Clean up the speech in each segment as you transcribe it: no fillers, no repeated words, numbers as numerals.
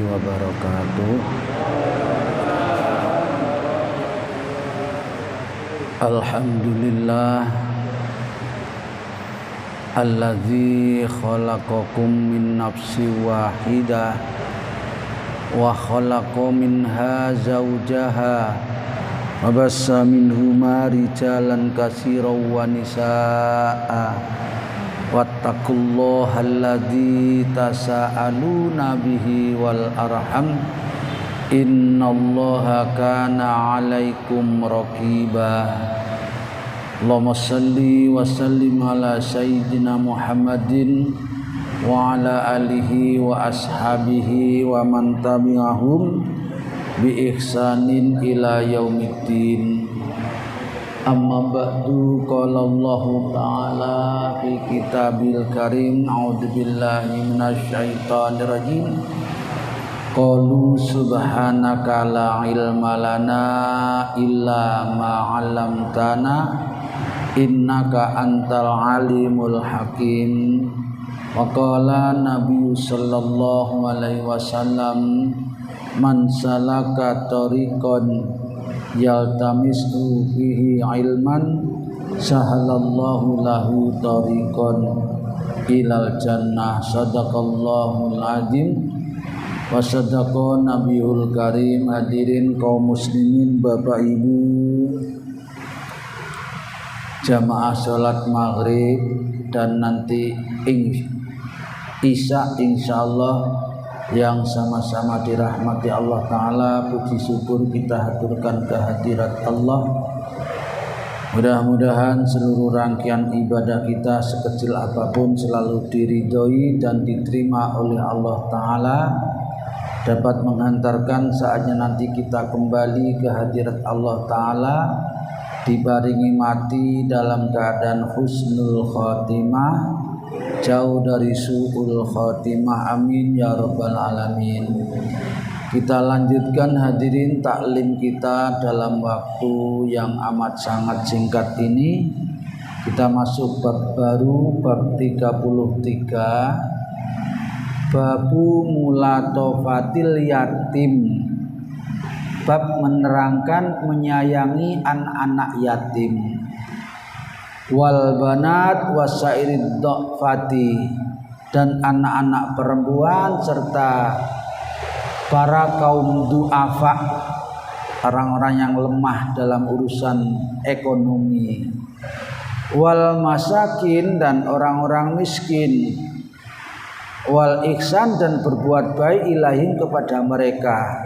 wabarakatuh. Alhamdulillah alladzi khalaqakum min nafsin wahidah wa khalaqa minha zawjaha wa bassa minhuma rijalan katsiran wa nisaa'a wattaqullaha alladzi tasaaluna bihi wal arham innallaha kana 'alaikum raqiba. Allahumma shalli wa sallim ala sayyidina Muhammadin wa ala alihi wa ashabihi wa man tabi'ahum bi ihsanin ila yaumiddin. Amma ba'du, qala Allah ta'ala fi kitabil karim, a'udzu billahi minasy syaithanir rajim. Qalu subhanaka la ilma lana illa ma 'allamtana innaka antal alimul hakim. Wa qala Nabi sallallahu alaihi wasallam man salaka tariqan yaltamisu fihi ilman sahalallahu lahu tariqan ilal jannah. Sadaqallahul azim wa sadaqa nabiyul karim. Hadirin kaum muslimin, Bapak Ibu, jamaah sholat maghrib dan nanti isya insyaallah yang sama-sama dirahmati Allah Ta'ala. Puji syukur kita haturkan kehadirat Allah. Mudah-mudahan seluruh rangkaian ibadah kita sekecil apapun selalu diridhoi dan diterima oleh Allah Ta'ala, dapat menghantarkan saatnya nanti kita kembali ke hadirat Allah Ta'ala, dibaringi mati dalam keadaan husnul khotimah, jauh dari su'ul khotimah. Amin ya rabbal alamin. Kita lanjutkan hadirin taklim kita dalam waktu yang amat sangat singkat ini. Kita masuk bab baru, bab 33, babu mulatofatil yatim, bab menerangkan menyayangi anak-anak yatim, wal banat wasairid dhafati, dan anak-anak perempuan serta para kaum du'afa, orang-orang yang lemah dalam urusan ekonomi, wal masakin, dan orang-orang miskin, wal ihsan, dan berbuat baik ilahim kepada mereka,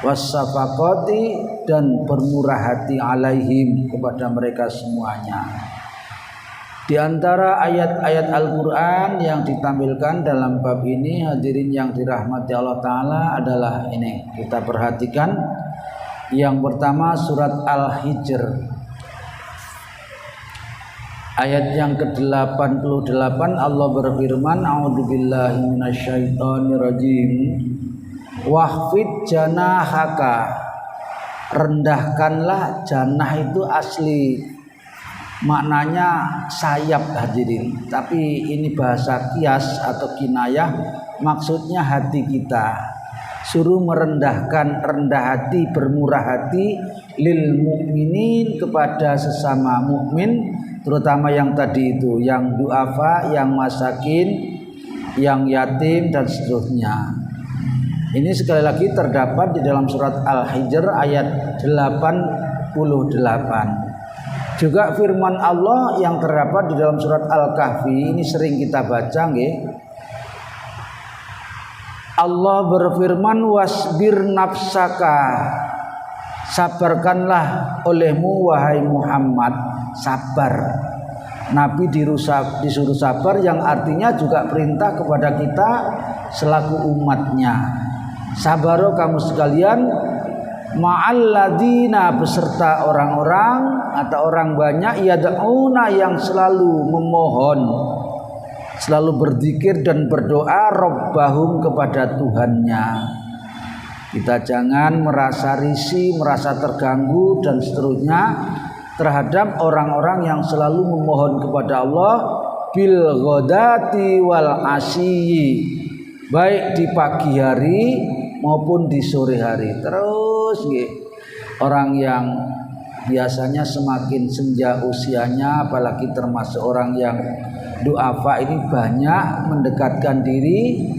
wassafaqati, dan bermurah hati alaihim kepada mereka semuanya. Di antara ayat-ayat Al-Quran yang ditampilkan dalam bab ini, hadirin yang dirahmati Allah Ta'ala, adalah ini. Kita perhatikan. Yang pertama surat Al-Hijr, ayat yang ke-88. Allah berfirman, a'udzubillahi minasyaitonirrajim, wahfid janahaka, rendahkanlah. Janah itu asli maknanya sayap hadirin, tapi ini bahasa kias atau kinayah, maksudnya hati kita. Suruh merendahkan, rendah hati, bermurah hati, lil mukminin, kepada sesama mukmin, terutama yang tadi itu, yang du'afa, yang masakin, yang yatim, dan seterusnya. Ini sekali lagi terdapat di dalam surat Al-Hijr ayat 88. Juga firman Allah yang terdapat di dalam surat Al-Kahfi, ini sering kita baca nggih. Allah berfirman, wasbir nafsaka, sabarkanlah olehmu wahai Muhammad. Sabar, Nabi disuruh sabar, yang artinya juga perintah kepada kita selaku umatnya. Sabaro kamu sekalian, ma'alladina, beserta orang-orang atau orang banyak, yad'una, yang selalu memohon, selalu berzikir dan berdoa, rabbahum, kepada Tuhannya. Kita jangan merasa risih, merasa terganggu dan seterusnya terhadap orang-orang yang selalu memohon kepada Allah bil ghadati wal asyi, baik di pagi hari maupun di sore hari. Terus orang yang biasanya semakin senja usianya, apalagi termasuk orang yang du'afa ini, banyak mendekatkan diri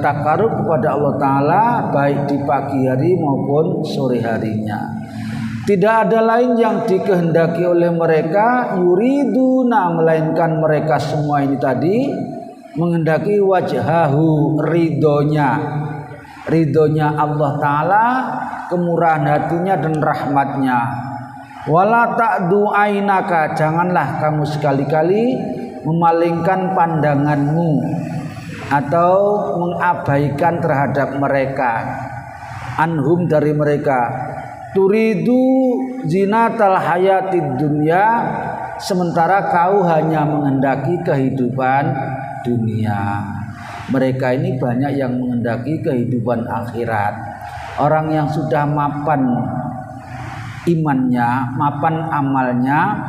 takarub kepada Allah Ta'ala baik di pagi hari maupun sore harinya. Tidak ada lain yang dikehendaki oleh mereka, yuriduna, melainkan mereka semua ini tadi menghendaki wajhahu, ridhonya Allah Ta'ala, kemurahan hatinya dan rahmatnya. Wala ta'du ainaka, janganlah kamu sekali-kali memalingkan pandanganmu atau mengabaikan terhadap mereka, anhum, dari mereka. Turidu zinatal hayatid dunya, sementara kau hanya menghendaki kehidupan dunia. Mereka ini banyak yang menghendaki kehidupan akhirat. Orang yang sudah mapan imannya, mapan amalnya,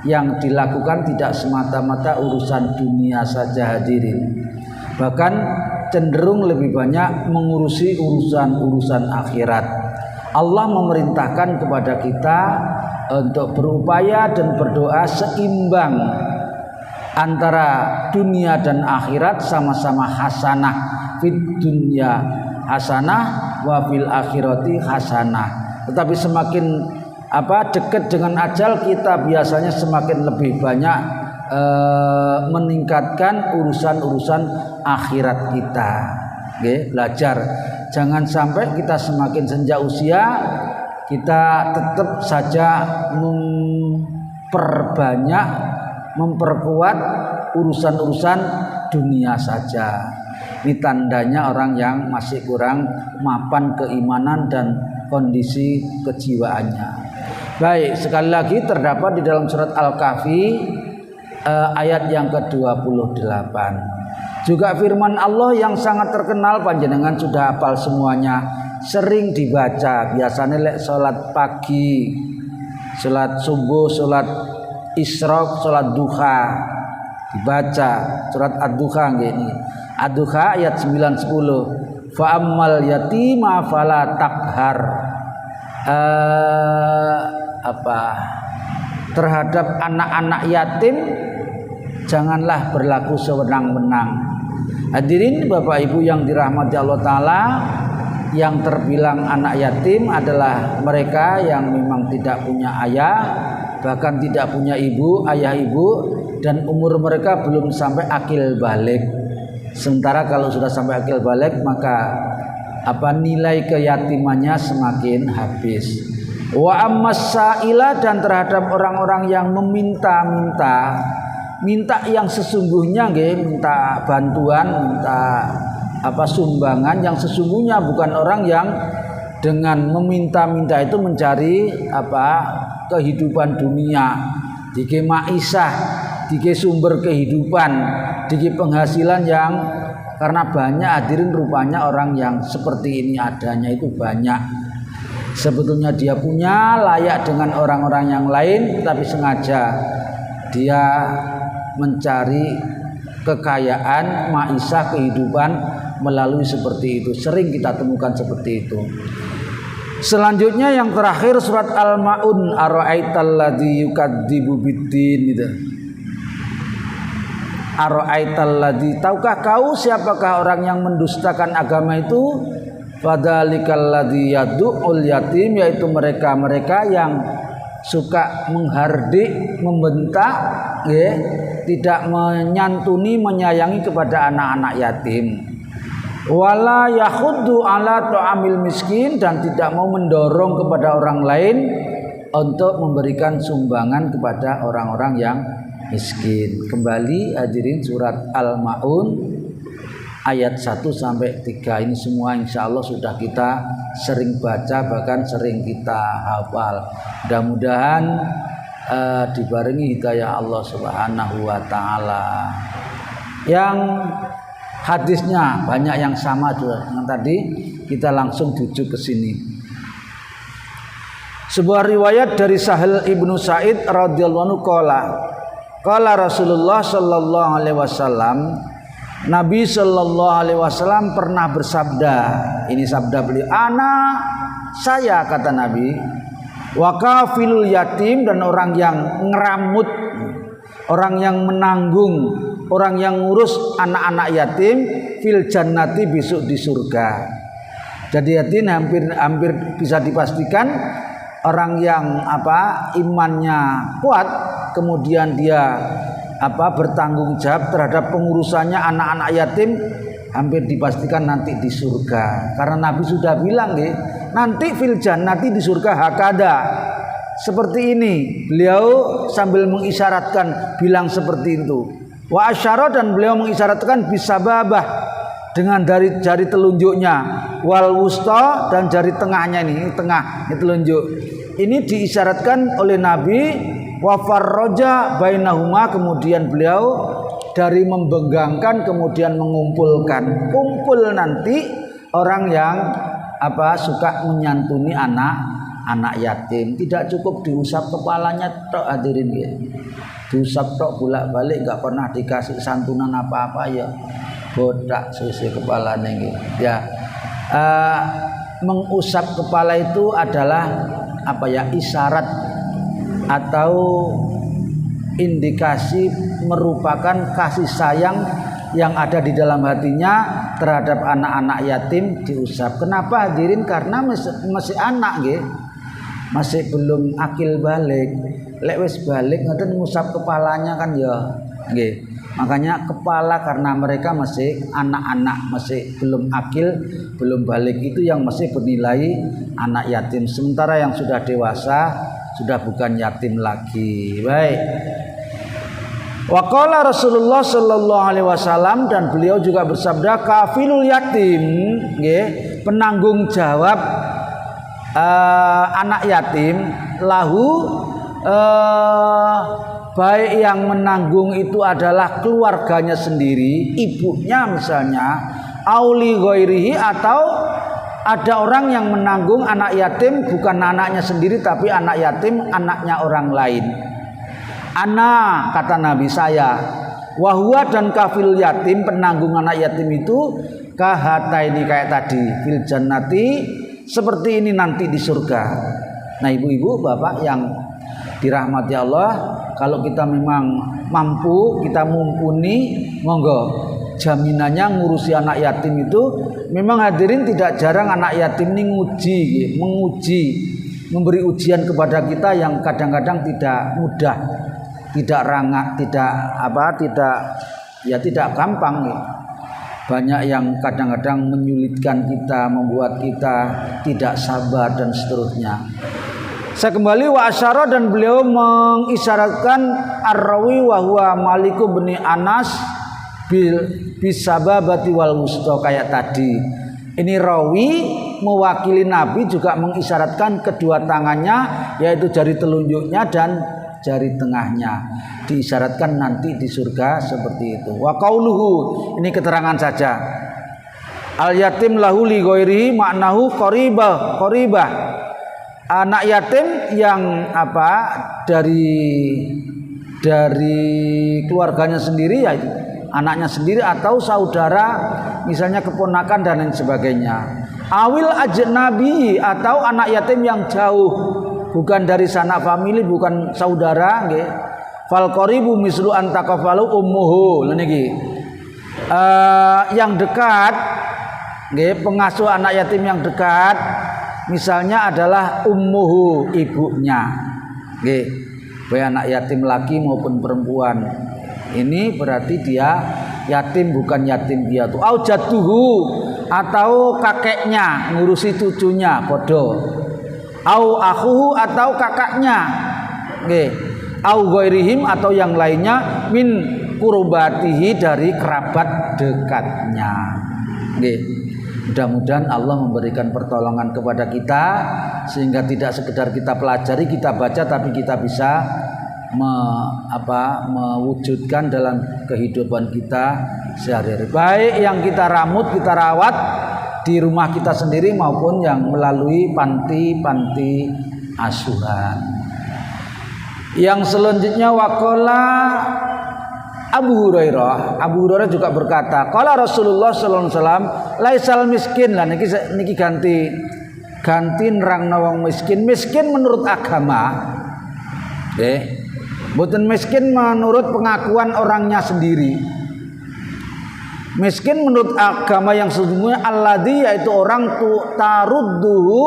yang dilakukan tidak semata-mata urusan dunia saja hadirin, bahkan cenderung lebih banyak mengurusi urusan akhirat. Allah memerintahkan kepada kita untuk berupaya dan berdoa seimbang antara dunia dan akhirat, sama-sama hasanah, fid dunya hasanah wa fil akhirati hasanah. Tetapi semakin dekat dengan ajal, kita biasanya semakin lebih banyak meningkatkan urusan akhirat kita. Belajar, jangan sampai kita semakin senja usia kita tetap saja memperkuat urusan dunia saja. Ini tandanya orang yang masih kurang mapan keimanan dan kondisi kejiwaannya. Baik, sekali lagi terdapat di dalam surat Al-Kahfi ayat yang ke-28. Juga firman Allah yang sangat terkenal, panjenengan sudah hafal semuanya, sering dibaca biasanya salat pagi, salat subuh, salat isyraq, salat duha dibaca surat ad-duha ini. Ad-duha ayat 9-10. Fa ammal yatima fala taqhar. Terhadap anak-anak yatim janganlah berlaku sewenang-wenang. Hadirin Bapak Ibu yang dirahmati Allah Ta'ala, yang terbilang anak yatim adalah mereka yang memang tidak punya ayah, bahkan tidak punya ayah ibu, dan umur mereka belum sampai akil balik. Sementara kalau sudah sampai akil balik, maka nilai keyatimannya semakin habis. Wa ammas sa'ila, dan terhadap orang-orang yang minta yang sesungguhnya, minta bantuan, minta sumbangan yang sesungguhnya, bukan orang yang dengan meminta-minta itu mencari kehidupan dunia, dike maisah, dike sumber kehidupan, dike penghasilan, yang karena banyak hadirin rupanya orang yang seperti ini adanya itu banyak. Sebetulnya dia punya, layak dengan orang-orang yang lain, tapi sengaja dia mencari kekayaan, maisah, kehidupan melalui seperti itu. Sering kita temukan seperti itu. Selanjutnya yang terakhir surat Al-Maun, ara'aital ladzi yukadzibu biddin gitu. Ara'aital ladzi, tahukah kau siapakah orang yang mendustakan agama itu? Fadzalikal ladzi yad'ul yatim, yaitu mereka-mereka yang suka menghardik, membentak, tidak menyantuni, menyayangi kepada anak-anak yatim. Wala yakhuddu ala ta'amil miskin, dan tidak mau mendorong kepada orang lain untuk memberikan sumbangan kepada orang-orang yang miskin. Kembali hadirin surat Al-Maun ayat 1-3 ini semua insya Allah sudah kita sering baca, bahkan sering kita hafal. Mudah-mudahan dibarengi hidayah Allah Subhanahu wa Ta'ala. Yang hadisnya banyak yang sama juga dengan tadi, kita langsung tuju ke sini. Sebuah riwayat dari Sahal ibnu Sa'id radhiyallahu anhu qala Rasulullah sallallahu alaihi wasallam, Nabi Shallallahu Alaihi Wasallam pernah bersabda, ini sabda beliau, saya kata Nabi, wakafilul yatim, dan orang yang ngeramut, orang yang menanggung, orang yang ngurus anak-anak yatim, fil jannati, besok di surga. Jadi yatim hampir bisa dipastikan orang yang imannya kuat, kemudian dia bertanggung jawab terhadap pengurusannya anak-anak yatim, hampir dipastikan nanti di surga. Karena Nabi sudah bilang nanti fil jannati, di surga, hakada, seperti ini. Beliau sambil mengisyaratkan bilang seperti itu. Wa asyara, dan beliau mengisyaratkan bisababah, dengan dari jari telunjuknya, wal wusta, dan jari tengahnya, ini tengah, ini telunjuk. Ini diisyaratkan oleh Nabi. Wa farroja bainahuma, kemudian beliau dari membenggangkan kemudian mengumpulkan. Kumpul nanti orang yang suka menyantuni anak yatim. Tidak cukup diusap kepalanya tok, hadirin ya. Diusap tok bolak-balik, enggak pernah dikasih santunan apa-apa, ya bodak sisi kepalanya gitu. Ya. Mengusap kepala itu adalah isyarat atau indikasi merupakan kasih sayang yang ada di dalam hatinya terhadap anak-anak yatim diusap. Kenapa hadirin? Karena masih anak nggih. Masih belum akil balik. Lek wis balik ngoten ngusap kepalanya kan ya nggih. Makanya kepala, karena mereka masih anak-anak, masih belum akil, belum balik, itu yang masih bernilai anak yatim. Sementara yang sudah dewasa sudah bukan yatim lagi. Baik. Waqala Rasulullah Sallallahu Alaihi Wasallam, dan beliau juga bersabda, kafilul yatim, penanggung jawab anak yatim, lahu, baik yang menanggung itu adalah keluarganya sendiri, ibunya misalnya, auli ghairihi, atau ada orang yang menanggung anak yatim bukan anaknya sendiri tapi anak yatim anaknya orang lain. Ana, kata Nabi, saya, wahwa, dan kafil yatim, penanggung anak yatim itu, kahata, ini kayak tadi, fil jannati, seperti ini nanti di surga. Nah ibu-ibu, bapak yang dirahmati Allah, kalau kita memang mampu, kita mumpuni, monggo, jaminannya ngurusi anak yatim itu. Memang hadirin tidak jarang anak yatim ini menguji, memberi ujian kepada kita yang kadang-kadang tidak mudah, tidak rangak, tidak gampang. Banyak yang kadang-kadang menyulitkan kita, membuat kita tidak sabar dan seterusnya. Saya kembali wa asyara, dan beliau mengisyaratkan ar-rawi wa huwa Maliku bin Anas bisababati wal wusta, kayak tadi. Ini rawi mewakili Nabi juga mengisyaratkan kedua tangannya, yaitu jari telunjuknya dan jari tengahnya, diisyaratkan nanti di surga seperti itu. Wa qauluhu, ini keterangan saja. Al yatim lahu li ghairihi maknahu qaribah. Anak yatim yang dari keluarganya sendiri, yaitu anaknya sendiri atau saudara, misalnya keponakan dan lain sebagainya. Awil ajnabi, atau anak yatim yang jauh, bukan dari sanak famili, bukan saudara, nggih. Fal qaribu mislu antaqafalu ummuhu. Niki. Yang dekat, nggih, pengasuh anak yatim yang dekat misalnya adalah ummuhu, ibunya. Nggih. Baik anak yatim laki maupun perempuan. Ini berarti dia yatim, bukan yatim piatu. Au jadduhu, atau kakeknya ngurusi cucunya, podo. Au akhuhu, atau kakaknya. Nggih. Au ghairihim, atau yang lainnya, min kurubatihi, dari kerabat dekatnya. Nggih. Mudah-mudahan Allah memberikan pertolongan kepada kita sehingga tidak sekedar kita pelajari, kita baca, tapi kita bisa mewujudkan dalam kehidupan kita sehari-hari. Baik yang kita kita rawat di rumah kita sendiri maupun yang melalui panti-panti asuhan. Yang selanjutnya waqala Abu Hurairah juga berkata, qala Rasulullah sallallahu alaihi wasallam, laisal miskin. Lah niki ganti nerangno wong miskin. Miskin menurut agama, mboten miskin menurut pengakuan orangnya sendiri. Miskin menurut agama yang sesungguhnya alladzi, yaitu orang tarudduhu,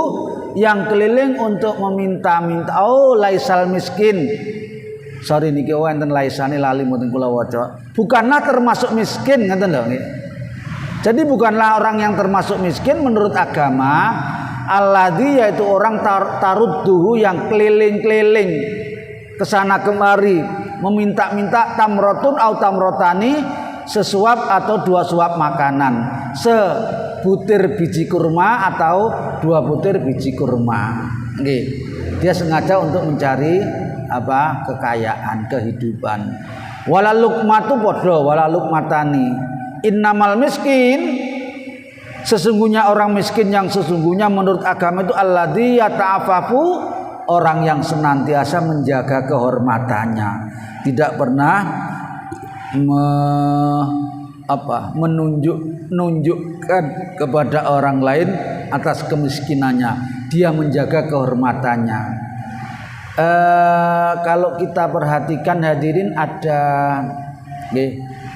yang keliling untuk meminta-minta. Oh, laisal miskin. Sorry niki wonten laisane lali mboten kula waca. Bukanlah termasuk miskin, ngoten lho nggih. Jadi bukanlah orang yang termasuk miskin menurut agama. Alladzi, yaitu orang tarudduhu, yang keliling-keliling kesana kemari meminta-minta tamrotun au tamrotani, sesuap atau dua suap makanan, sebutir biji kurma atau dua butir biji kurma. Nggih. Dia sengaja untuk mencari kekayaan, kehidupan. Wala luqmatu padha wala luqmatani. Innamal miskin, sesungguhnya orang miskin yang sesungguhnya menurut agama itu alladzi yata'affafu, orang yang senantiasa menjaga kehormatannya, tidak pernah menunjukkan kepada orang lain atas kemiskinannya, dia menjaga kehormatannya. Kalau kita perhatikan hadirin, ada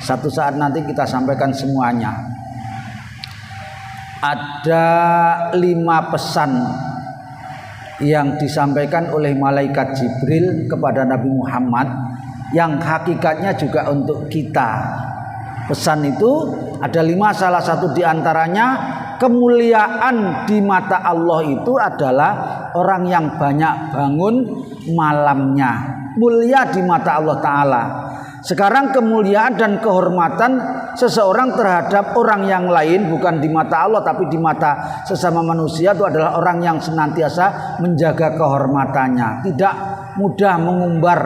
satu saat nanti kita sampaikan semuanya. Ada 5 pesan yang disampaikan oleh malaikat Jibril kepada Nabi Muhammad, yang hakikatnya juga untuk kita. Pesan itu ada 5, salah satu diantaranya kemuliaan di mata Allah itu adalah orang yang banyak bangun malamnya, mulia di mata Allah Ta'ala. Sekarang kemuliaan dan kehormatan seseorang terhadap orang yang lain, bukan di mata Allah tapi di mata sesama manusia, itu adalah orang yang senantiasa menjaga kehormatannya, tidak mudah mengumbar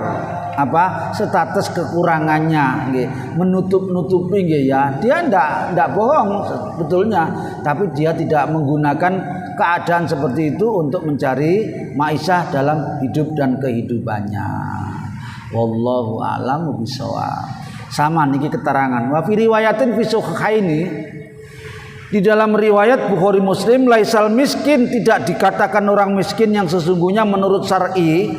status kekurangannya, menutup-nutupi, ya. Dia ndak bohong sebetulnya, tapi dia tidak menggunakan keadaan seperti itu untuk mencari maisha dalam hidup dan kehidupannya. Wallahu a'lamu bishawab. Sama niki keterangan. Wa fi riwayatin fi sahhaini, di dalam riwayat Bukhari Muslim, laisal miskin, tidak dikatakan orang miskin yang sesungguhnya menurut syar'i,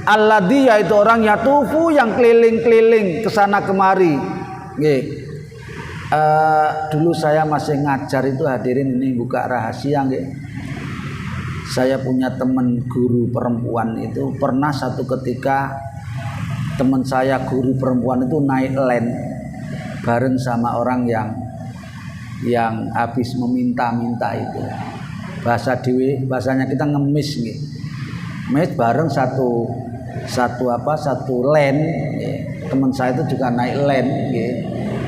alladzi, yaitu orang yatufu, yang keliling-keliling kesana kemari. Dulu saya masih ngajar itu, hadirin, ini buka rahasia nggih. Saya punya teman guru perempuan itu, pernah satu ketika teman saya guru perempuan itu naik land bareng sama orang yang habis meminta-minta itu. Bahasanya kita ngemis nggih. Mes bareng satu land, teman saya itu juga naik land.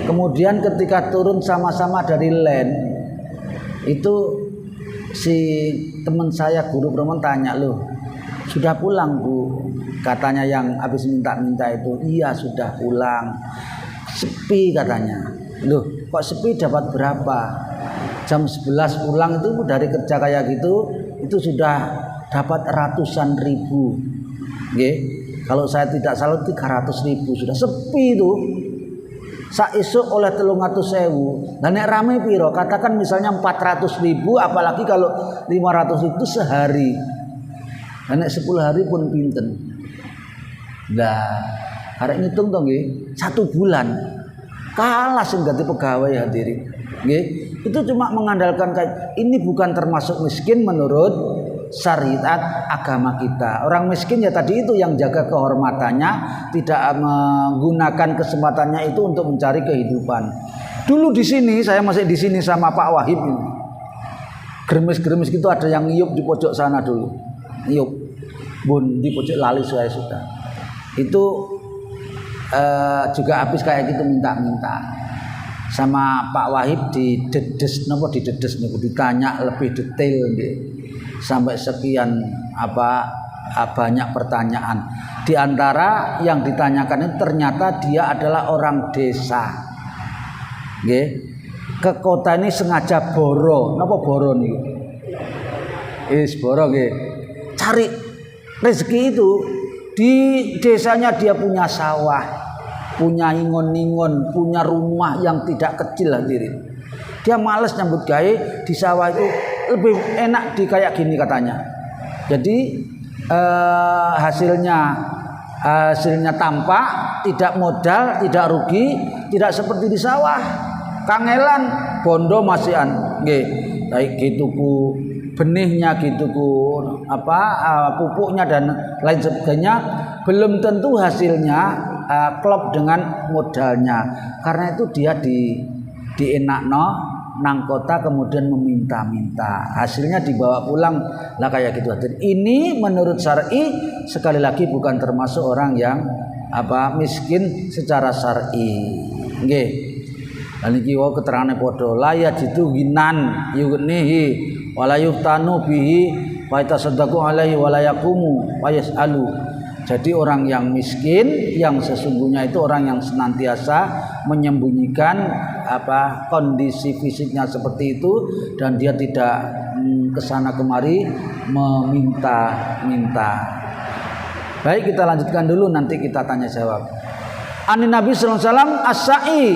Kemudian ketika turun sama-sama dari land itu, si teman saya guru perempuan tanya, loh sudah pulang Bu? Katanya yang habis minta-minta itu, iya sudah pulang. Sepi katanya. Loh kok sepi, dapat berapa? Jam 11 pulang itu dari kerja kayak gitu, itu sudah dapat ratusan ribu. Kalau saya tidak salah 300.000, sudah sepi itu. Saisuk oleh 300.000. Nah nek rame piro? Katakan misalnya 400.000, apalagi kalau 500 itu sehari. Nah nek 10 hari pun pinten. Nah, arek ngitung to nggih, 1 bulan kalah sing ganti pegawai, hadirin. Nggih, itu cuma mengandalkan kayak ini, bukan termasuk miskin menurut syariat agama kita. Orang miskin ya tadi itu, yang jaga kehormatannya, tidak menggunakan kesempatannya itu untuk mencari kehidupan. Dulu di sini, saya masih di sini sama Pak Wahib ini. Gremis-gremis gitu, ada yang ngiyup di pojok sana dulu. Ngiyup. Bun di pojok lali saya sudah. Itu juga habis kayak gitu minta-minta sama Pak Wahib, didedes niku, ditanya lebih detail nggih, sampai sekian banyak pertanyaan. Di antara yang ditanyakan itu ternyata dia adalah orang desa. Nggih. Ke kota ini sengaja boro. Napa boro niku? Boro nggih. Cari rezeki itu. Di desanya dia punya sawah, punya ingon-ingon, punya rumah yang tidak kecil hadirin. Dia malas nyambut gawe di sawah itu, lebih enak di kayak gini katanya. Jadi hasilnya tampak, tidak modal, tidak rugi, tidak seperti di sawah. Kangelan bondo masihan nggih. Baik gituku benihnya, gituku pupuknya dan lain sebagainya, belum tentu hasilnya klop dengan modalnya. Karena itu dia dienakno nang kota kemudian meminta-minta, hasilnya dibawa pulang lah kayak gitu. Ini menurut syar'i sekali lagi bukan termasuk orang yang miskin secara syar'i. Nggih. Lan iki wae keterangane padha la yajidu ginan yughnihi wala yuftanu bihi wa tasaddaqu alaihi wala yaqumu wa yasalu. Jadi orang yang miskin yang sesungguhnya itu orang yang senantiasa menyembunyikan kondisi fisiknya seperti itu, dan dia tidak kesana kemari meminta-minta. Baik, kita lanjutkan dulu, nanti kita tanya jawab. Ani Nabi sallallahu alaihi wasallam as-sa'i.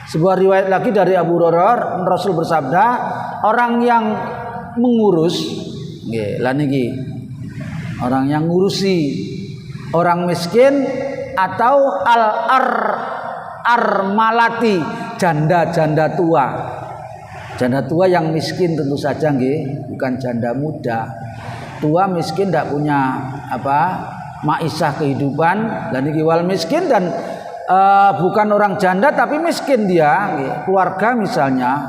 Sebuah riwayat lagi dari Abu Hurairah, Rasul bersabda, orang yang mengurus, nggih, lan iki orang yang ngurusi orang miskin atau armalati, janda-janda tua. Janda tua yang miskin tentu saja nggih, bukan janda muda. Tua miskin tidak punya maisah kehidupan, dan iki wal miskin, dan bukan orang janda tapi miskin dia, keluarga misalnya.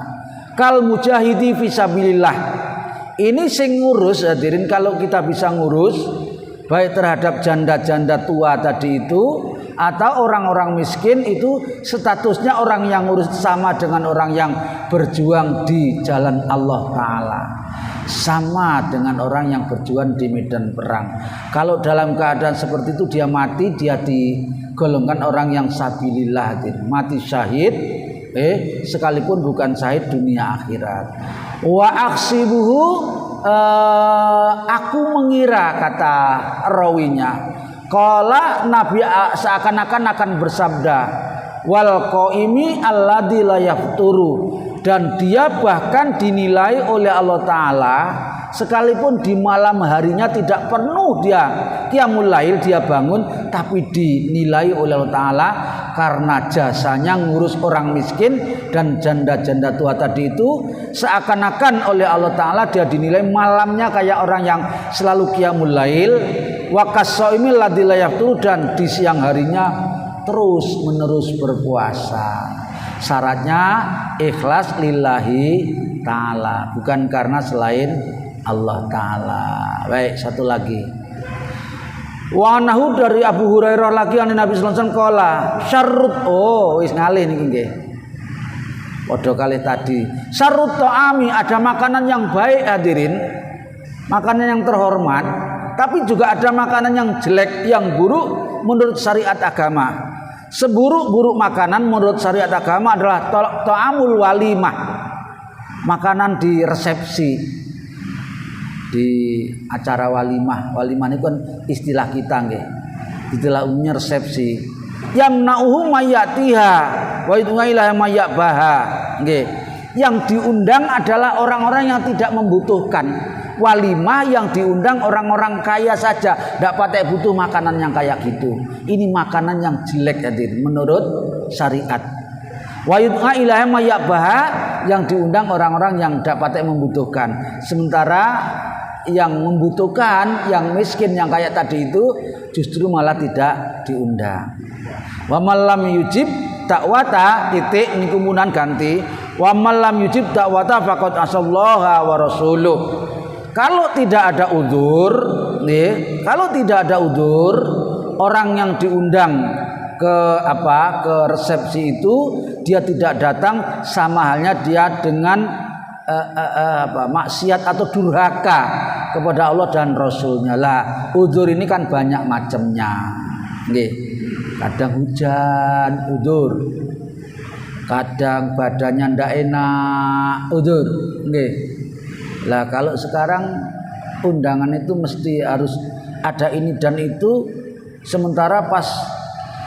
Kal mujahidi fisabilillah. Ini sing ngurus hadirin, kalau kita bisa ngurus baik terhadap janda-janda tua tadi itu atau orang-orang miskin, itu statusnya orang yang ngurus sama dengan orang yang berjuang di jalan Allah Ta'ala, sama dengan orang yang berjuang di medan perang. Kalau dalam keadaan seperti itu dia mati, dia digolongkan orang yang sabilillah, mati syahid, sekalipun bukan syahid dunia akhirat. Wa aksibuhu, aku mengira, kata rawinya, qala Nabi seakan-akan akan bersabda, wal qaimi alladzi la yafturu, dan dia bahkan dinilai oleh Allah Ta'ala sekalipun di malam harinya tidak penuh dia qiyamul lail, dia bangun, tapi dinilai oleh Allah Ta'ala karena jasanya ngurus orang miskin dan janda-janda tua tadi itu. Seakan-akan oleh Allah Ta'ala dia dinilai malamnya kayak orang yang selalu qiyamul lail, wa qasaimi alladzi la yafturu, dan di siang harinya terus menerus berpuasa. Syaratnya ikhlas lillahi ta'ala, bukan karena selain Allah Ta'ala. Baik, satu lagi. Wa nahu, dari Abu Hurairah lagi, Nabi sallallahu alaihi wasallam qala syarrut, wis ngalih niki nggih. Padha kalih tadi. Syarrut ta'ami, ada makanan yang baik hadirin, makanan yang terhormat, tapi juga ada makanan yang jelek, yang buruk menurut syariat agama. Seburuk-buruk makanan menurut syariat agama adalah ta'amul walimah, makanan di resepsi, di acara walimah. Walimah ini kan istilah kita nggih, istilah umumnya resepsi. Yamna'uhu mayatiha wa yud'ailaha mayabaha nggih. Yang diundang adalah orang-orang yang tidak membutuhkan. Walimah yang diundang orang-orang kaya saja, tidak pakai butuh makanan yang kayak gitu. Ini makanan yang jelek hadir menurut syariat. Wa yud'ailaha mayabaha, yang diundang orang-orang yang tidak pakai membutuhkan. Sementara yang membutuhkan, yang miskin, yang kayak tadi itu justru malah tidak diundang. Wa malam yujib dakwata, titik ini kemudian ganti, wa malam yujib dakwata faqad asallaha wa rasuluh. Kalau tidak ada udzur, kalau tidak ada udzur, orang yang diundang ke resepsi itu dia tidak datang, sama halnya dia dengan maksiat atau durhaka kepada Allah dan Rasulnya. Lah, udzur ini kan banyak macamnya. Nggih. Kadang hujan, udzur. Kadang badannya ndak enak, udzur. Nggih. Lah kalau sekarang undangan itu mesti harus ada ini dan itu, sementara pas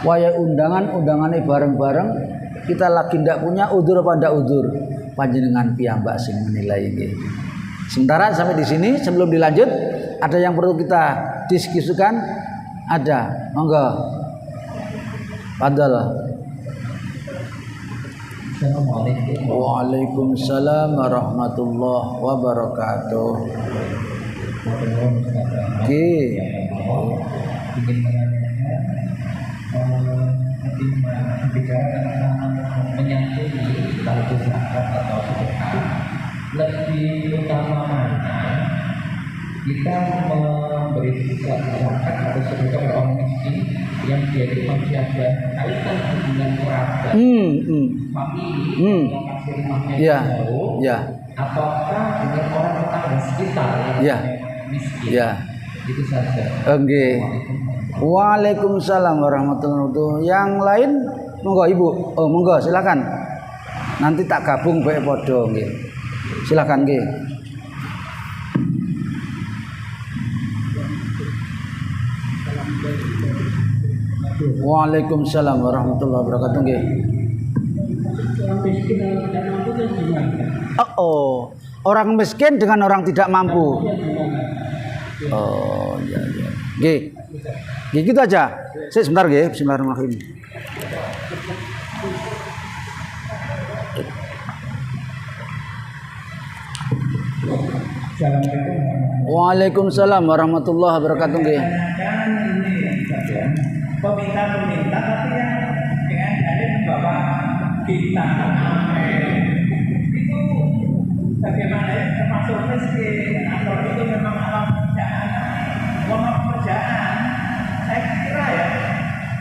Waya undangannya bareng-bareng, kita lagi ndak punya udzur apa ndak udzur, panjenengan piyambak sing menilai ini. Sementara sampai di sini sebelum dilanjut ada yang perlu kita diskusikan? Ada, monggo. Padahal. Waalaikumsalam warahmatullahi wabarakatuh. Oke. Ingin bicara tentang menyantuni kalau zakat atau sedekah, lebih utama mana kita memberi zakat atau sedekah kepada orang miskin yang dia itu masih ada kaitan hubungan kerabat, famili, yang masih rumahnya jauh, ataukah dengan orang tetangga sekitar yang miskin, itu saja. Oke. Waalaikumsalam warahmatullahi wabarakatuh. Yang lain monggo Ibu. Oh monggo silakan. Nanti tak gabung bae padha nggih. Silakan nggih. Waalaikumsalam warahmatullahi wabarakatuh nggih. Oh, orang miskin dengan orang tidak mampu. Oh, ya. Nggih. Gitu aja. Saya sebentar nggih, bismillahirrahmanirrahim. Waalaikumsalam warahmatullahi wabarakatuh nggih. Peminta tapi yang dengan dalil membawa bintang itu bagaimana ya, termasuk miskin atau itu memang alam pekerjaan. Saya kira ya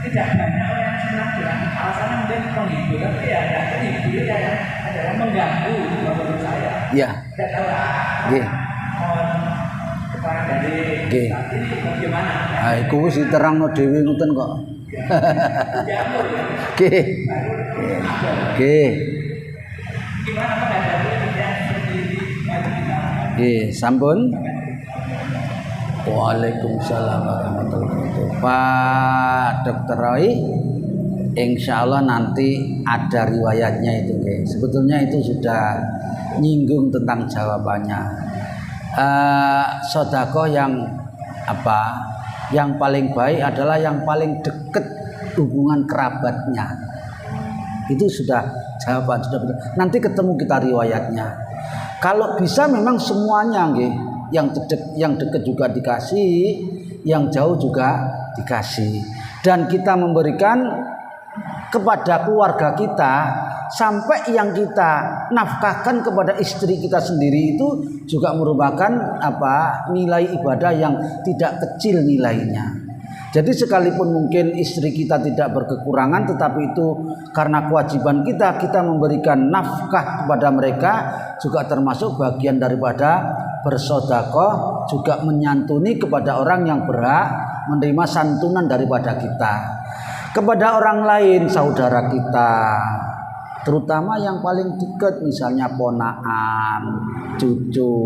tidak banyak orang yang senang bilang alasannya mungkin menghibur, tapi ya tidak menghibur ya adalah mengganggu menurut saya. Iya. Tidak tahu lah. Dari ini bagaimana? Ah, iku wis diterangno dhewe ngoten kok. Nggih. Nggih. Gimana pendapatnya nggih, sampun. Waalaikumsalam warahmatullahi wabarakatuh. Pak Dr. Roy, insyaallah nanti ada riwayatnya itu nggih. Sebetulnya itu sudah nyinggung tentang jawabannya. Sedekah yang apa? Yang paling baik adalah yang paling dekat hubungan kerabatnya. Itu sudah jawaban, sudah betul. Nanti ketemu kita riwayatnya. Kalau bisa memang semuanya nggih, yang dekat juga dikasih, yang jauh juga dikasih. Dan kita memberikan kepada keluarga kita sampai yang kita nafkahkan kepada istri kita sendiri itu juga merupakan nilai ibadah yang tidak kecil nilainya. Jadi sekalipun mungkin istri kita tidak berkekurangan, tetapi itu karena kewajiban kita memberikan nafkah kepada mereka juga termasuk bagian daripada bersedekah, juga menyantuni kepada orang yang berhak menerima santunan daripada kita. Kepada orang lain, saudara kita, terutama yang paling dekat, misalnya ponakan, cucu,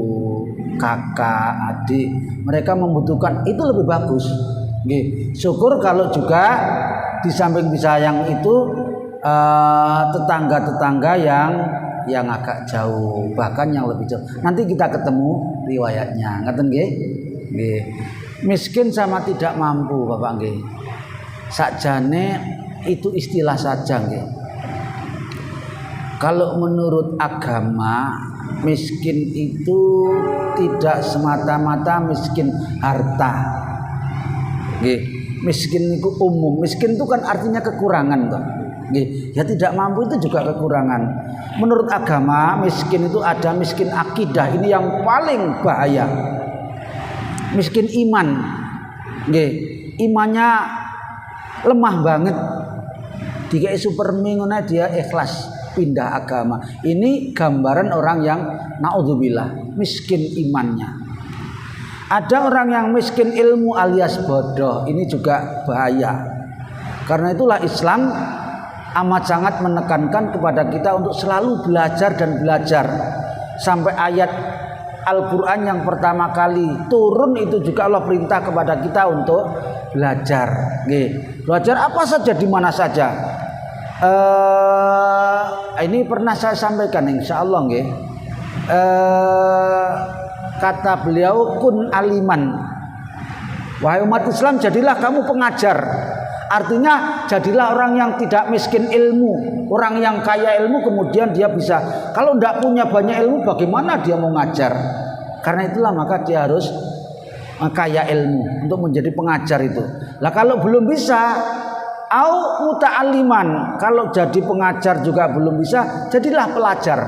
kakak, adik, mereka membutuhkan, itu lebih bagus. Syukur kalau juga di samping bisa yang itu tetangga-tetangga yang agak jauh, bahkan yang lebih jauh. Nanti kita ketemu riwayatnya, ngaten nggih? Nggih. Miskin sama tidak mampu, Bapak nggih. Sakjane itu istilah saja nggih. Kalau menurut agama, miskin itu tidak semata-mata miskin harta. Nggih, miskin itu umum. Miskin itu kan artinya kekurangan toh. Nggih, ya tidak mampu itu juga kekurangan. Menurut agama, miskin itu ada miskin akidah, ini yang paling bahaya. Miskin iman. Nggih, imannya lemah banget. Dikai supermi ngono dia ikhlas pindah agama. Ini gambaran orang yang naudzubillah miskin imannya. Ada orang yang miskin ilmu alias bodoh, ini juga bahaya. Karena itulah Islam amat sangat menekankan kepada kita untuk selalu belajar dan belajar sampai ayat Al-Quran yang pertama kali turun itu juga Allah perintah kepada kita untuk belajar. Belajar apa saja, di mana saja. Ini pernah saya sampaikan, insya Allah. Kata beliau, kun aliman, wahai umat Islam, jadilah kamu pengajar. Artinya jadilah orang yang tidak miskin ilmu, orang yang kaya ilmu, kemudian dia bisa. Kalau tidak punya banyak ilmu, bagaimana dia mau ngajar? Karena itulah maka dia harus kaya ilmu untuk menjadi pengajar itu. Lah kalau belum bisa, au muta'aliman, kalau jadi pengajar juga belum bisa, jadilah pelajar.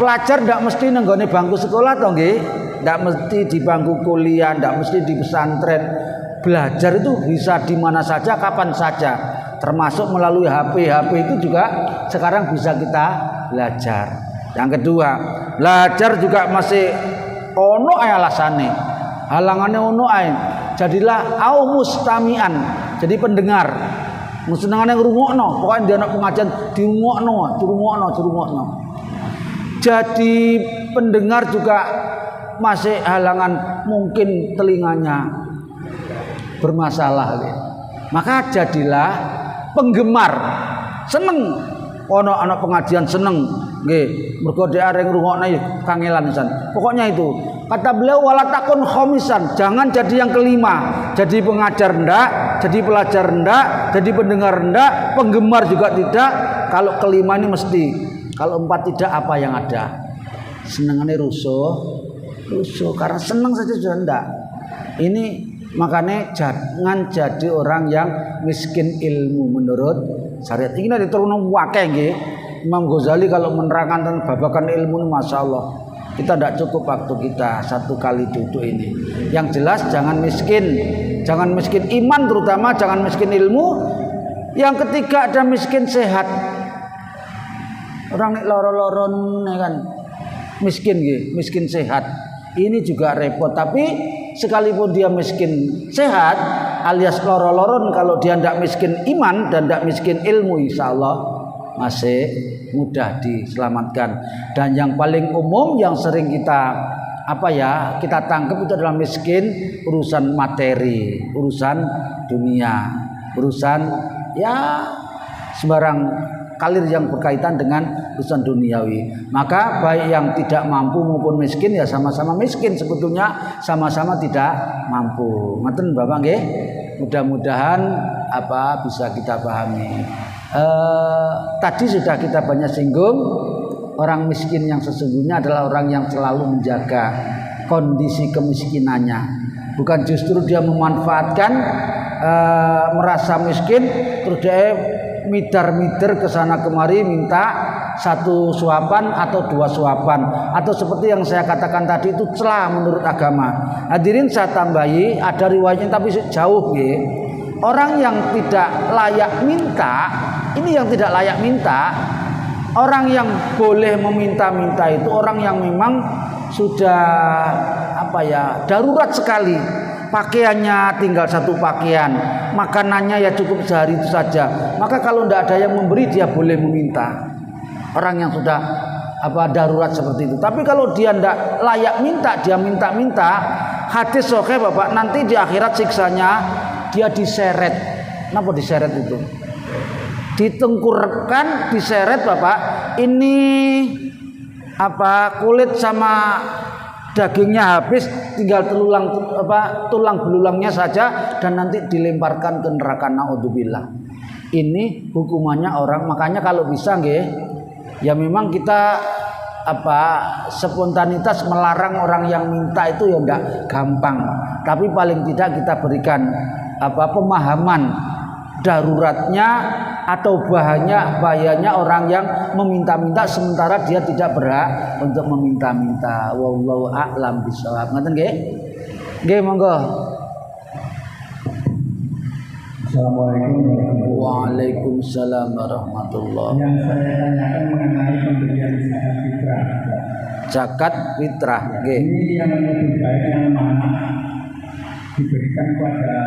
Pelajar tidak mesti nenggone bangku sekolah toh nggih, tidak mesti di bangku kuliah, tidak mesti di pesantren. Belajar itu bisa di mana saja, kapan saja, termasuk melalui HP. HP itu juga sekarang bisa kita belajar. Yang kedua, belajar juga masih ono ae alasane, halangane ono ae. Jadilah au mustamian, jadi pendengar. Senengane ngrungokno, pokoke dia anak pengajian dirungokno. Jadi pendengar juga masih halangan, mungkin telinganya bermasalah. Maka jadilah penggemar, seneng ono anak pengajian, seneng nggih, mergo dhek areng ngrungokno kangelan pisan. Pokoknya itu kata beliau, wala takun khomisan, jangan jadi yang kelima, jadi pengajar ndak, jadi pelajar ndak, jadi pendengar ndak, penggemar juga tidak. Kalau kelima ini mesti, kalau empat tidak, apa yang ada? Senengane rusuh karena seneng saja sudah ndak. Ini makanya jangan jadi orang yang miskin ilmu menurut syariat. Ini diturunkan wakil nggih. Imam Ghazali kalau menerangkan tentang babakan ilmu, masya Allah, kita tidak cukup waktu kita satu kali duduk ini. Yang jelas jangan miskin iman, terutama jangan miskin ilmu. Yang ketiga ada miskin sehat. Orang nek loro-loron kan miskin nggih, miskin sehat. Ini juga repot. Tapi sekalipun dia miskin sehat alias loro-loron, kalau dia tidak miskin iman dan tidak miskin ilmu, insya Allah masih mudah diselamatkan. Dan yang paling umum yang sering kita tangkap itu adalah miskin urusan materi, urusan dunia, urusan sembarang kalir yang berkaitan dengan urusan duniawi. Maka baik yang tidak mampu maupun miskin ya sama-sama miskin, sebetulnya sama-sama tidak mampu. Ngoten Bapak nggih. Mudah-mudahan bisa kita pahami. Tadi sudah kita banyak singgung, orang miskin yang sesungguhnya adalah orang yang selalu menjaga kondisi kemiskinannya. Bukan justru dia memanfaatkan merasa miskin terus dia mider ke sana kemari minta satu suapan atau dua suapan, atau seperti yang saya katakan tadi itu celah menurut agama. Hadirin saya tambahi, ada riwayatnya tapi jauh nggih. Orang yang tidak layak minta, ini yang tidak layak minta. Orang yang boleh meminta-minta itu orang yang memang sudah darurat sekali. Pakaiannya tinggal satu pakaian, makanannya ya cukup sehari itu saja. Maka kalau tidak ada yang memberi, dia boleh meminta. Orang yang sudah darurat seperti itu. Tapi kalau dia tidak layak minta, dia minta-minta, hadis sahih Bapak, nanti di akhirat siksanya dia diseret. Kenapa diseret itu? Ditengkurkan, diseret Bapak. Ini kulit sama dagingnya habis, tinggal tulang belulangnya saja, dan nanti dilemparkan ke neraka, naudzubillah. Ini hukumannya orang. Makanya kalau bisa nggih, ya memang kita spontanitas melarang orang yang minta itu ya enggak gampang, tapi paling tidak kita berikan pemahaman daruratnya atau bahayanya orang yang meminta-minta sementara dia tidak berhak untuk meminta-minta. Wallahu a'lam bishawab. Ngoten nggih? Nggih, monggo. Assalamualaikum. Waalaikumsalam warahmatullahi. Yang saya tanyakan mengenai pemberian zakat fitrah. Zakat fitrah, nggih. Ini yang lebih baik yang mana diberikan kepada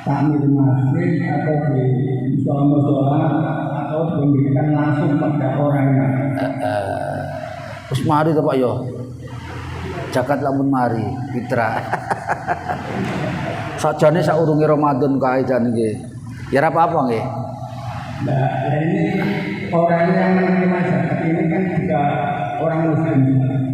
takmir masjid atau di musola atau diberikan langsung pada orangnya. Wis mari to Pak yo. Zakat lamun mari fitrah. Sajane saurunge Ramadan kae jan nggih. Ya ora apa-apa nggih. Nah, ini orang yang menerima zakat ini kan juga orang muslim.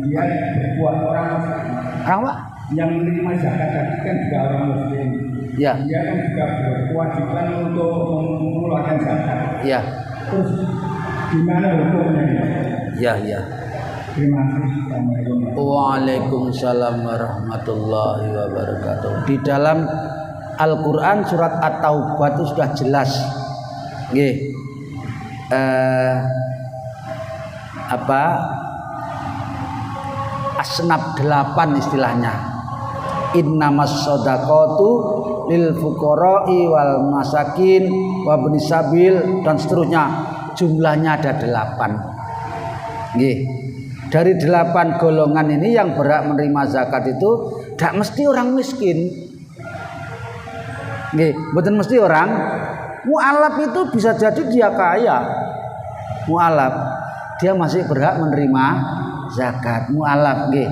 Dia berbuat orang muslim. Apa? Yang menerima zakat tadi kan juga orang muslim. Ya. Dia kan juga berkewajiban untuk mengeluarkan zakat. Ya. Terus gimana hukumnya? Ya. Terima kasih. Waalaikumsalam warahmatullahi wabarakatuh. Di dalam Al-Quran surat At-Taubah itu sudah jelas. Nggih. Asnaf 8 istilahnya. Innamas shadaqatu lil fuqara'i wal masakin wa ibnis sabil dan seterusnya. Jumlahnya ada 8. Nggih. Dari 8 golongan ini yang berhak menerima zakat itu tidak mesti orang miskin. Nggih, mboten mesti orang mu'alaf itu bisa jadi dia kaya. Mu'alaf dia masih berhak menerima zakat. Mu'alaf nggih.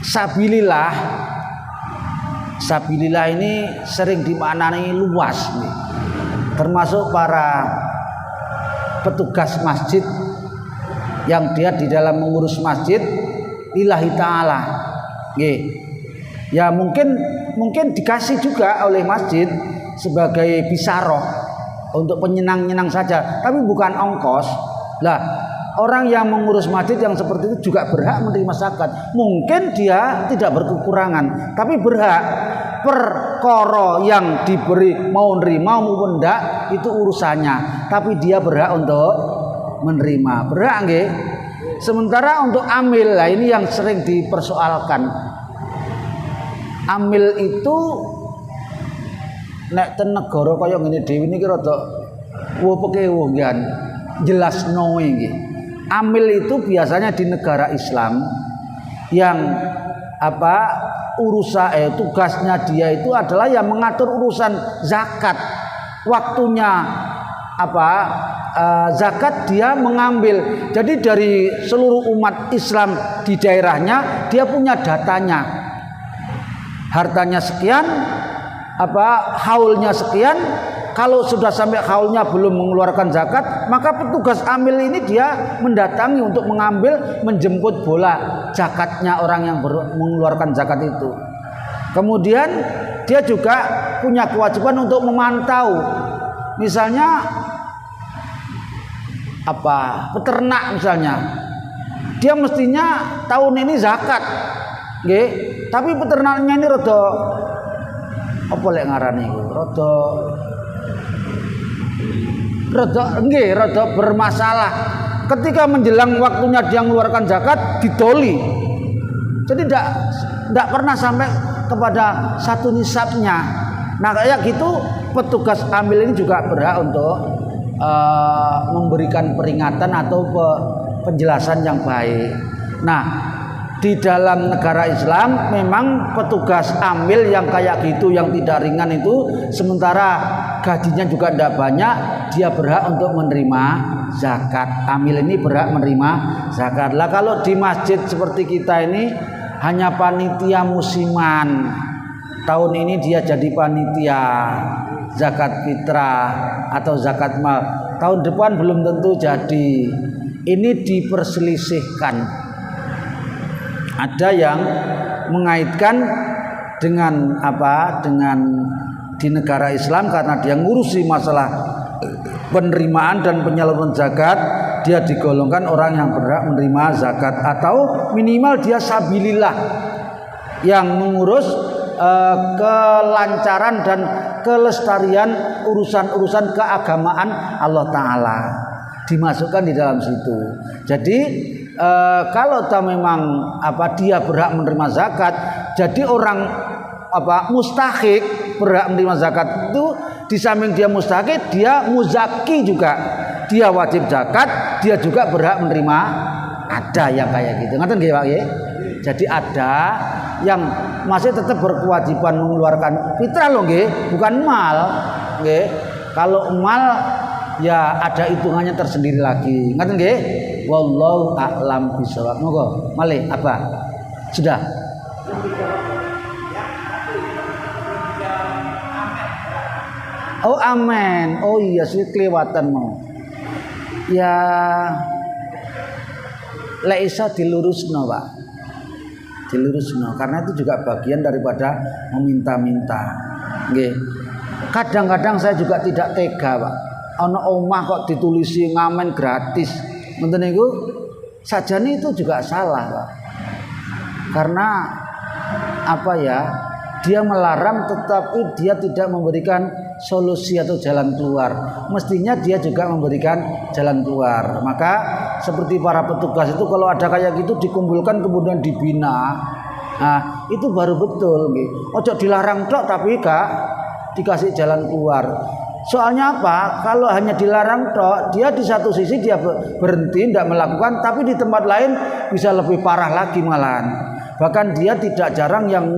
Sabilillah ini sering dimaknai luas nih. Termasuk para petugas masjid yang dia di dalam mengurus masjid lillahi ta'ala. Nggih. Ya mungkin dikasih juga oleh masjid sebagai bisaroh untuk penyenang-nyenang saja, tapi bukan ongkos. Lah, orang yang mengurus masjid yang seperti itu juga berhak menerima zakat. Mungkin dia tidak berkekurangan, tapi berhak. Perkara yang diberi mau nerima maupun enggak itu urusannya, tapi dia berhak untuk menerima. Berhak nggih. Sementara untuk amil, lah ini yang sering dipersoalkan. Amil itu nek ten negara kaya ngene dhewe niki rada wepeke-wegan jelasno iki. Amil itu biasanya di negara Islam yang tugasnya dia itu adalah yang mengatur urusan zakat. Waktunya zakat dia mengambil. Jadi dari seluruh umat Islam di daerahnya dia punya datanya. Hartanya sekian, haulnya sekian. Kalau sudah sampai haulnya belum mengeluarkan zakat, maka petugas amil ini dia mendatangi untuk mengambil, menjemput bola zakatnya orang yang mengeluarkan zakat itu. Kemudian dia juga punya kewajiban untuk memantau, misalnya peternak misalnya, dia mestinya tahun ini zakat, nggih, tapi peternaknya ini rada rada bermasalah. Ketika menjelang waktunya dia mengeluarkan zakat ditoli. Jadi tidak pernah sampai kepada satu nisabnya. Nah kayak gitu petugas amil ini juga berhak untuk memberikan peringatan atau penjelasan yang baik. Nah di dalam negara Islam memang petugas amil yang kayak gitu, yang tidak ringan itu, sementara gajinya juga tidak banyak, dia berhak untuk menerima zakat. Amil ini berhak menerima zakat. Lah kalau di masjid seperti kita ini hanya panitia musiman, tahun ini dia jadi panitia zakat fitrah atau zakat mal, tahun depan belum tentu jadi. Ini diperselisihkan. Ada yang mengaitkan dengan dengan di negara Islam karena dia ngurusi masalah penerimaan dan penyaluran zakat, dia digolongkan orang yang berhak menerima zakat, atau minimal dia sabilillah yang mengurus kelancaran dan kelestarian urusan-urusan keagamaan Allah Ta'ala, dimasukkan di dalam situ. Jadi kalau memang dia berhak menerima zakat, jadi orang mustahik berhak menerima zakat itu, di samping dia mustahik, dia muzaki juga, dia wajib zakat, dia juga berhak menerima. Ada yang kayak gitu, ngerti nggih Pak nggih? Jadi ada yang masih tetap berkewajiban mengeluarkan fitrah loh nggih, bukan mal nggih. Kalau mal ya ada hitungannya tersendiri lagi. Ngerti nggih? Wallahu a'lam bishawab. Monggo, malih apa? Sudah. Oh amen. Oh iya sih kelewatan mau. Ya lek iso dilurusno, Pak. Dilurusno karena itu juga bagian daripada meminta-minta. Nggih. Kadang-kadang saya juga tidak tega, Pak. Ana omah kok ditulisi ngamen gratis. Ngoten niku sajane itu juga salah, Pak. Karena apa ya? Dia melarang tetapi dia tidak memberikan solusi atau jalan keluar. Mestinya dia juga memberikan jalan keluar. Maka seperti para petugas itu kalau ada kayak gitu dikumpulkan kemudian dibina. Nah, itu baru betul gitu. Ojo dilarang tok tapi gak dikasih jalan keluar. Soalnya apa? Kalau hanya dilarang tok, dia di satu sisi dia berhenti tidak melakukan, tapi di tempat lain bisa lebih parah lagi malahan. Bahkan dia tidak jarang yang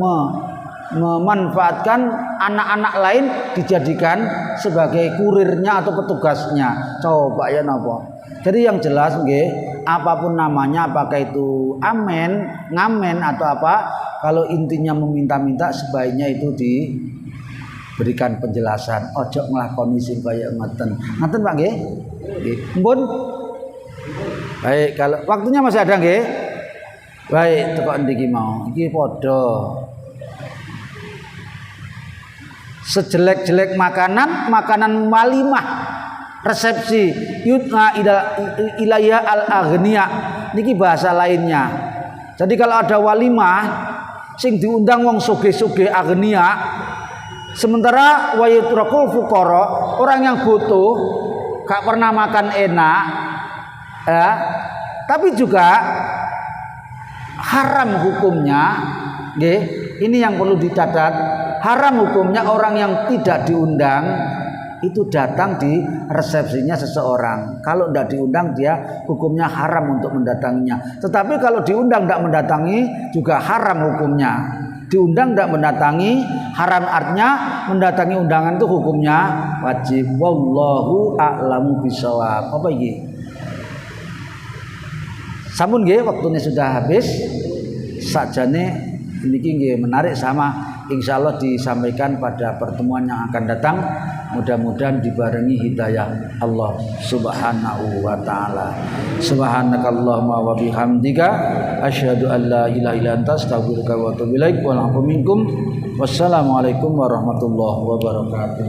memanfaatkan anak-anak lain dijadikan sebagai kurirnya atau petugasnya. Coba ya napa. Jadi yang jelas nggih, apapun namanya, apakah itu amen, ngamen atau apa, kalau intinya meminta-minta sebaiknya itu diberikan penjelasan. Ojo nglakoni sing kaya ngeten. Ngeten Pak nggih? Nggih. Mumpun. Baik, kalau waktunya masih ada nggih? Baik, teko endi iki mau? Iki padha sejelek-jelek makanan walimah resepsi yutna ilayya al-aghniya niki bahasa lainnya. Jadi kalau ada walimah sing diundang wong sugih-sugih aghniya, sementara wa yutrakul fuqara, orang yang butuh gak pernah makan enak ya, tapi juga haram hukumnya nggih. Ini yang perlu dicatat. Haram hukumnya orang yang tidak diundang itu datang di resepsinya seseorang. Kalau tidak diundang dia hukumnya haram untuk mendatanginya. Tetapi kalau diundang tidak mendatangi juga haram hukumnya. Diundang tidak mendatangi haram, artinya mendatangi undangan itu hukumnya wajib. Wallahu a'lamu bishawab. Apa iki? Sampun nggih, waktunya sudah habis. Sakjane niki nggih menarik sama insyaallah disampaikan pada pertemuan yang akan datang. Mudah-mudahan dibarengi hidayah Allah Subhanahu wa taala. Subhanakallahumma wa bihamdika asyhadu an la ilaha illa anta astaghfiruka wa atubu ilaik. Wassalamualaikum warahmatullahi wabarakatuh.